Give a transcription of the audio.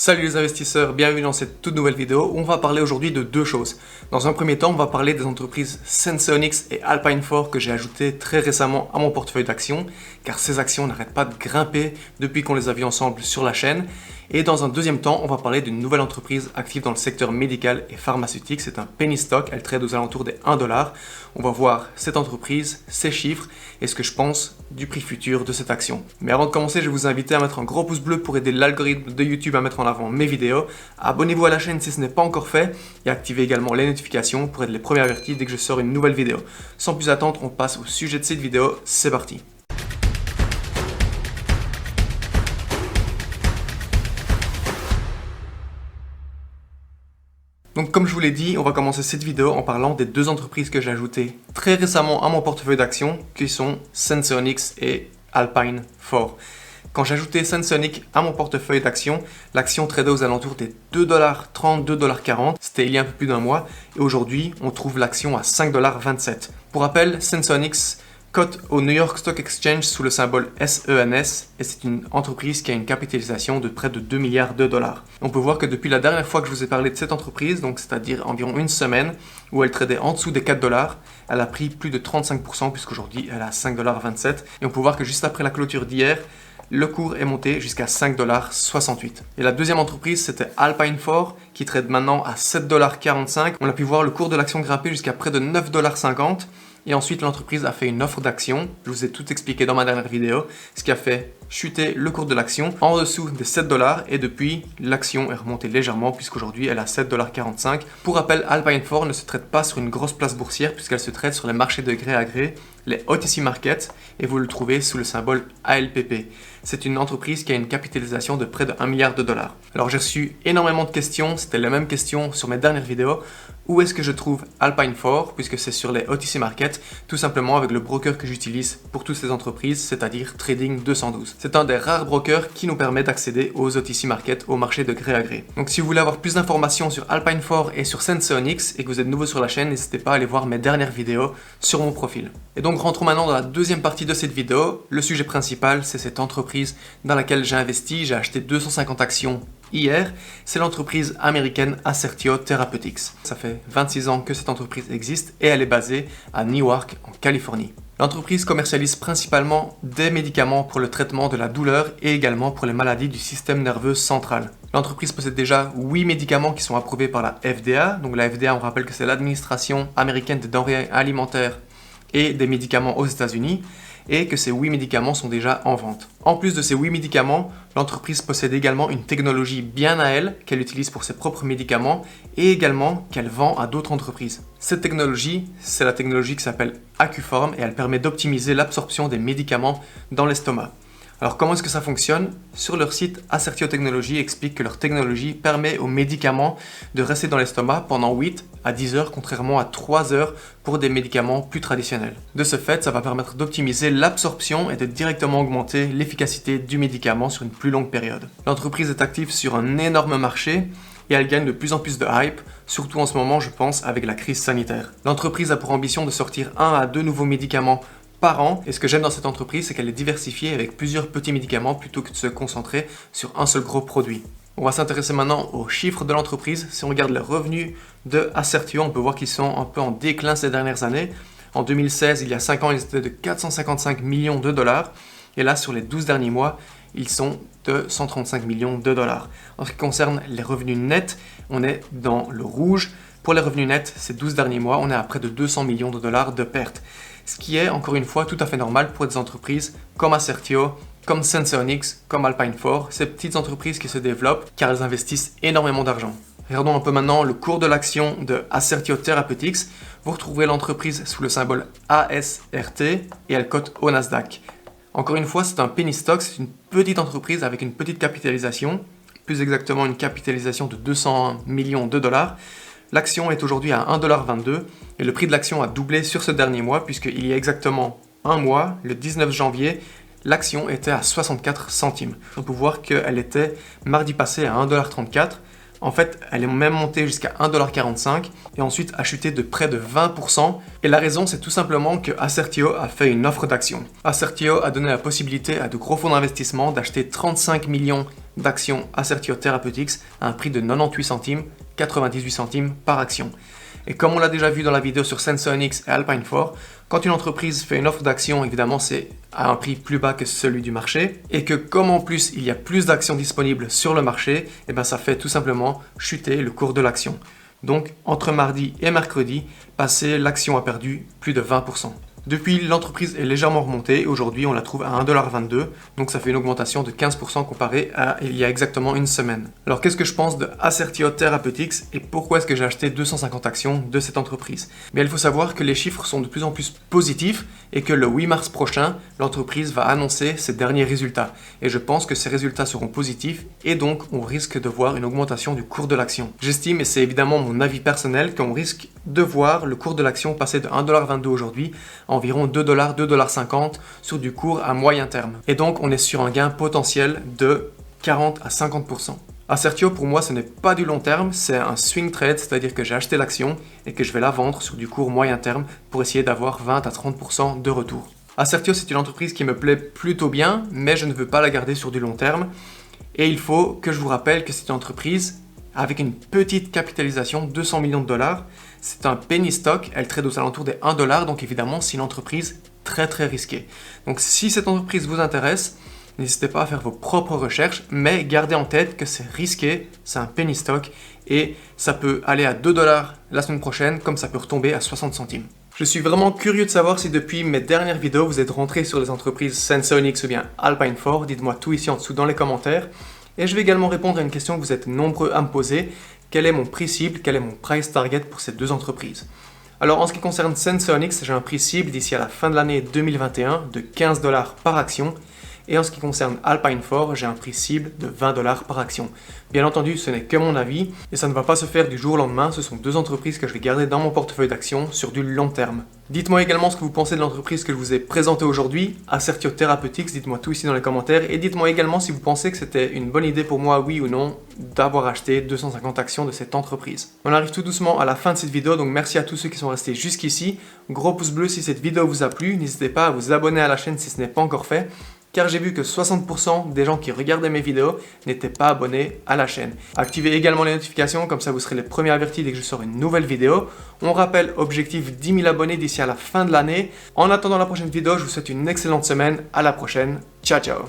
Salut les investisseurs, bienvenue dans cette toute nouvelle vidéo où on va parler aujourd'hui de deux choses. Dans un premier temps, on va parler des entreprises Senseonics et Alpine4 que j'ai ajoutées très récemment à mon portefeuille d'actions, car ces actions n'arrêtent pas de grimper depuis qu'on les a vues ensemble sur la chaîne. Et dans un deuxième temps, on va parler d'une nouvelle entreprise active dans le secteur médical et pharmaceutique. C'est un penny stock, elle trade aux alentours des 1 $. On va voir cette entreprise, ses chiffres et ce que je pense du prix futur de cette action. Mais avant de commencer, je vais vous inviter à mettre un gros pouce bleu pour aider l'algorithme de YouTube à mettre en avant mes vidéos. Abonnez-vous à la chaîne si ce n'est pas encore fait et activez également les notifications pour être les premiers avertis dès que je sors une nouvelle vidéo. Sans plus attendre, on passe au sujet de cette vidéo, c'est parti. Donc comme je vous l'ai dit, on va commencer cette vidéo en parlant des deux entreprises que j'ai ajoutées très récemment à mon portefeuille d'actions, qui sont Senseonics et Alpine4. Quand j'ai ajouté Senseonics à mon portefeuille d'actions, l'action tradait aux alentours des 2,30 $, 2,40 $, c'était il y a un peu plus d'un mois, et aujourd'hui on trouve l'action à 5,27 $. Pour rappel, Senseonics cote au New York Stock Exchange sous le symbole SENS et c'est une entreprise qui a une capitalisation de près de 2 milliards de dollars. On peut voir que depuis la dernière fois que je vous ai parlé de cette entreprise, donc c'est-à-dire environ une semaine, où elle tradait en dessous des 4 $, elle a pris plus de 35% puisqu'aujourd'hui elle est à 5,27 $. Et on peut voir que juste après la clôture d'hier, le cours est monté jusqu'à 5,68 $. Et la deuxième entreprise, c'était Alpine4, qui trade maintenant à 7,45 $. On a pu voir le cours de l'action grimper jusqu'à près de 9,50 $. Et ensuite, l'entreprise a fait une offre d'action. Je vous ai tout expliqué dans ma dernière vidéo, ce qui a fait chuter le cours de l'action en dessous des 7 $. Et depuis, l'action est remontée légèrement puisqu'aujourd'hui, elle est à 7,45 $. Pour rappel, Alpine4 ne se traite pas sur une grosse place boursière puisqu'elle se traite sur les marchés de gré à gré, les OTC Markets, et vous le trouvez sous le symbole ALPP. C'est une entreprise qui a une capitalisation de près de 1 milliard de dollars. Alors j'ai reçu énormément de questions, c'était les mêmes questions sur mes dernières vidéos. Où est-ce que je trouve Alpine4 puisque c'est sur les OTC Markets, tout simplement avec le broker que j'utilise pour toutes ces entreprises, c'est-à-dire Trading 212. C'est un des rares brokers qui nous permet d'accéder aux OTC Markets, au marché de gré à gré. Donc si vous voulez avoir plus d'informations sur Alpine4 et sur Senseonics et que vous êtes nouveau sur la chaîne, n'hésitez pas à aller voir mes dernières vidéos sur mon profil. Et donc rentrons maintenant dans la deuxième partie de cette vidéo. Le sujet principal, c'est cette entreprise dans laquelle j'ai investi. J'ai acheté 250 actions hier. C'est l'entreprise américaine Assertio Therapeutics. Ça fait 26 ans que cette entreprise existe et elle est basée à Newark, en Californie. L'entreprise commercialise principalement des médicaments pour le traitement de la douleur et également pour les maladies du système nerveux central. L'entreprise possède déjà 8 médicaments qui sont approuvés par la FDA. Donc la FDA, on rappelle que c'est l'administration américaine des denrées alimentaires et des médicaments aux États-Unis, et que ces 8 médicaments sont déjà en vente. En plus de ces 8 médicaments, l'entreprise possède également une technologie bien à elle qu'elle utilise pour ses propres médicaments et également qu'elle vend à d'autres entreprises. Cette technologie, c'est la technologie qui s'appelle Acuform et elle permet d'optimiser l'absorption des médicaments dans l'estomac. Alors comment est-ce que ça fonctionne? Sur leur site, Assertio Technologies explique que leur technologie permet aux médicaments de rester dans l'estomac pendant 8 à 10 heures, contrairement à 3 heures pour des médicaments plus traditionnels. De ce fait, ça va permettre d'optimiser l'absorption et de directement augmenter l'efficacité du médicament sur une plus longue période. L'entreprise est active sur un énorme marché et elle gagne de plus en plus de hype, surtout en ce moment, je pense, avec la crise sanitaire. L'entreprise a pour ambition de sortir 1 à 2 nouveaux médicaments par an. Et ce que j'aime dans cette entreprise, c'est qu'elle est diversifiée avec plusieurs petits médicaments plutôt que de se concentrer sur un seul gros produit. On va s'intéresser maintenant aux chiffres de l'entreprise. Si on regarde les revenus de Assertio, on peut voir qu'ils sont un peu en déclin ces dernières années. En 2016, il y a 5 ans, ils étaient de 455 millions de dollars. Et là, sur les 12 derniers mois, ils sont de 135 millions de dollars. En ce qui concerne les revenus nets, on est dans le rouge. Pour les revenus nets, ces 12 derniers mois, on est à près de 200 millions de dollars de pertes. Ce qui est, encore une fois, tout à fait normal pour des entreprises comme Assertio, comme Senseonics, comme Alpine4, ces petites entreprises qui se développent car elles investissent énormément d'argent. Regardons un peu maintenant le cours de l'action de Assertio Therapeutics. Vous retrouverez l'entreprise sous le symbole ASRT et elle cote au Nasdaq. Encore une fois, c'est un penny stock, c'est une petite entreprise avec une petite capitalisation, plus exactement une capitalisation de 201 millions de dollars. L'action est aujourd'hui à 1,22 $ et le prix de l'action a doublé sur ce dernier mois puisqu'il y a exactement un mois, le 19 janvier, l'action était à 64 centimes. On peut voir qu'elle était mardi passé à 1,34 $. En fait, elle est même montée jusqu'à 1,45 $ et ensuite a chuté de près de 20%. Et la raison, c'est tout simplement que Assertio a fait une offre d'action. Assertio a donné la possibilité à de gros fonds d'investissement d'acheter 35 millions d'actions Assertio Therapeutics à un prix de 98 centimes, 98 centimes par action. Et comme on l'a déjà vu dans la vidéo sur Sensonix et Alpine 4, quand une entreprise fait une offre d'action, évidemment c'est à un prix plus bas que celui du marché, et que comme en plus il y a plus d'actions disponibles sur le marché, et bien ça fait tout simplement chuter le cours de l'action. Donc entre mardi et mercredi, passé, l'action a perdu plus de 20%. Depuis, l'entreprise est légèrement remontée et aujourd'hui on la trouve à 1,22$, donc ça fait une augmentation de 15% comparé à il y a exactement une semaine. Alors qu'est-ce que je pense de Assertio Therapeutics et pourquoi est-ce que j'ai acheté 250 actions de cette entreprise? Bien, il faut savoir que les chiffres sont de plus en plus positifs et que le 8 mars prochain, l'entreprise va annoncer ses derniers résultats. Et je pense que ces résultats seront positifs et donc on risque de voir une augmentation du cours de l'action. J'estime, et c'est évidemment mon avis personnel, qu'on risque de voir le cours de l'action passer de 1,22$ aujourd'hui à environ 2$, 2,50$ sur du cours à moyen terme. Et donc on est sur un gain potentiel de 40 à 50%. Assertio pour moi ce n'est pas du long terme, c'est un swing trade, c'est-à-dire que j'ai acheté l'action et que je vais la vendre sur du court moyen terme pour essayer d'avoir 20 à 30% de retour. Assertio c'est une entreprise qui me plaît plutôt bien, mais je ne veux pas la garder sur du long terme. Et il faut que je vous rappelle que c'est une entreprise avec une petite capitalisation, 200 millions de dollars. C'est un penny stock, elle trade aux alentours des 1$, donc évidemment c'est une entreprise très risquée. Donc si cette entreprise vous intéresse, n'hésitez pas à faire vos propres recherches, mais gardez en tête que c'est risqué, c'est un penny stock et ça peut aller à 2$ la semaine prochaine, comme ça peut retomber à 60 centimes. Je suis vraiment curieux de savoir si depuis mes dernières vidéos vous êtes rentré sur les entreprises Sensonix ou bien Alpine 4, dites-moi tout ici en dessous dans les commentaires. Et je vais également répondre à une question que vous êtes nombreux à me poser. Quel est mon prix cible, quel est mon price target pour ces deux entreprises? Alors en ce qui concerne Sensonix, j'ai un prix cible d'ici à la fin de l'année 2021 de 15$ par action. Et en ce qui concerne Alpine 4, j'ai un prix cible de 20$ par action. Bien entendu, ce n'est que mon avis et ça ne va pas se faire du jour au lendemain. Ce sont deux entreprises que je vais garder dans mon portefeuille d'actions sur du long terme. Dites-moi également ce que vous pensez de l'entreprise que je vous ai présentée aujourd'hui, Assertio Therapeutics. Dites-moi tout ici dans les commentaires et dites-moi également si vous pensez que c'était une bonne idée pour moi, oui ou non, d'avoir acheté 250 actions de cette entreprise. On arrive tout doucement à la fin de cette vidéo, donc merci à tous ceux qui sont restés jusqu'ici. Gros pouce bleu si cette vidéo vous a plu. N'hésitez pas à vous abonner à la chaîne si ce n'est pas encore fait, car j'ai vu que 60% des gens qui regardaient mes vidéos n'étaient pas abonnés à la chaîne. Activez également les notifications, comme ça vous serez les premiers avertis dès que je sors une nouvelle vidéo. On rappelle, objectif 10 000 abonnés d'ici à la fin de l'année. En attendant la prochaine vidéo, je vous souhaite une excellente semaine. À la prochaine. Ciao, ciao.